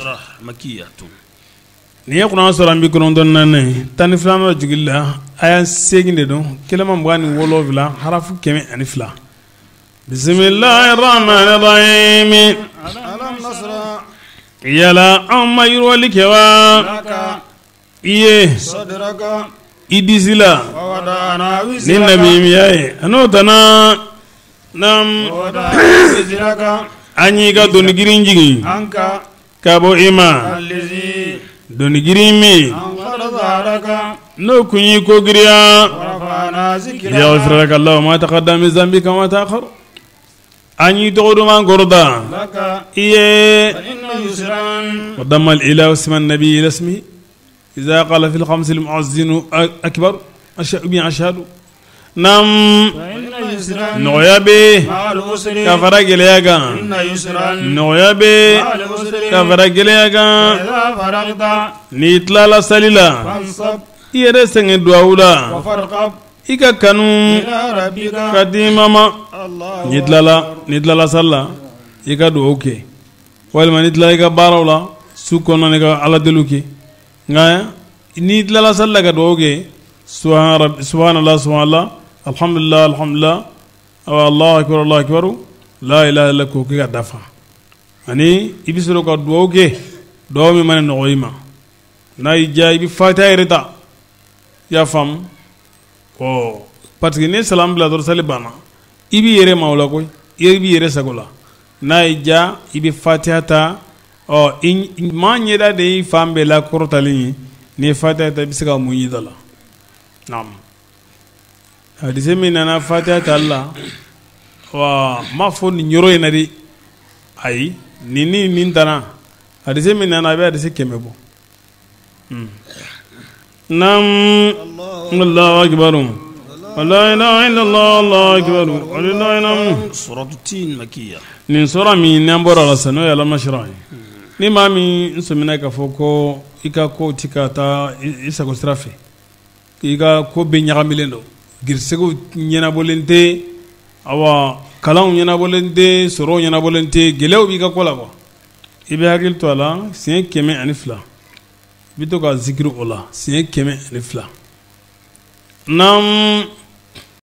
surah makiyatun. Ni ye Qur'an sura bi kɔnɔntɔn naani tan ni filanan jigili la aya 8 de don kelema 27 harafu 102 bismillahir rahmanir rahim alam nasra yala amma yurwali kewa laka iye sadraka idisila wa wadana ni wizraka nabi miyaye ano tana nam wa wadana wizraka anyi ga doni girin jigi anka kabo ima allazi doni girin mi anqada zahraka no kunyi ko giriya wa rafa'na zikraka yaghfir laka Allah ma taqaddama min dhanbika wa ma ta'akhkhar anyi to man gorda laka iye inna yusran وضم الإله اسم النبي إلى اسمه إذا قال في الخمس المؤذن أكبر أشهد نعم inna yusran نغيا به ma'al usri كفر جلياغا inna yusran نغيا به ma'al usri كفر جلياغا idha faragta نيتلا لا سليلا fansab يرسن دواولا wa farqab إيكا كانوا ila rabbika قديما Allah نيتلا لا سلا إيكا دوكي walima ni tila i ka baaraw la su kɔnɔ ni ka ala deliw kɛ nka ni tilala salila ka dugawu kɛ subhanallah alhamdulillah allahu akbar la ilaha illa k'o kɛ ka dafa ani i bɛ sɔrɔ ka dugawu kɛ dugawu min mana nɔgɔ i ma n'a y'i diya i bɛ fatiha yɛrɛ ta i y'a faamu parce que ni salamu bila dɔrɔn sali banna i b'i yɛrɛ ma o la koyi i b'i yɛrɛ sago la n'a y'i diya i bɛ fatiha ta maa ɲɛda de y'i fan bɛɛ la kɔrɔtalen ye n'i ye fatiha ta i bɛ se ka mun y'i da la naam hadise min nana fatiha tali la wa n m'a fɔ nin yɔrɔ in na de ayi nin tana hadise min nana a bɛ hadise 100 bɔ naam allahu akbar la ilaha illallah allahu akbar walillahi alhamd Suratu Tin makiyya. nin sura min n'an bɔra la sisan n'o ye alamashira ye ni maa min sɔmina k'a fɔ ko i ka ko ti ka taa i sago sira fɛ i ka ko bɛɛ ɲagamilen don girisegiw ɲɛnabɔlen tɛ awa kalanw ɲɛnabɔlen tɛ sɔrɔw ɲɛnabɔlen tɛ gɛlɛyaw b'i ka ko la i bɛ hakili to a la siɲɛ 102 i bɛ to ka zikiri o la siɲɛ 102 naam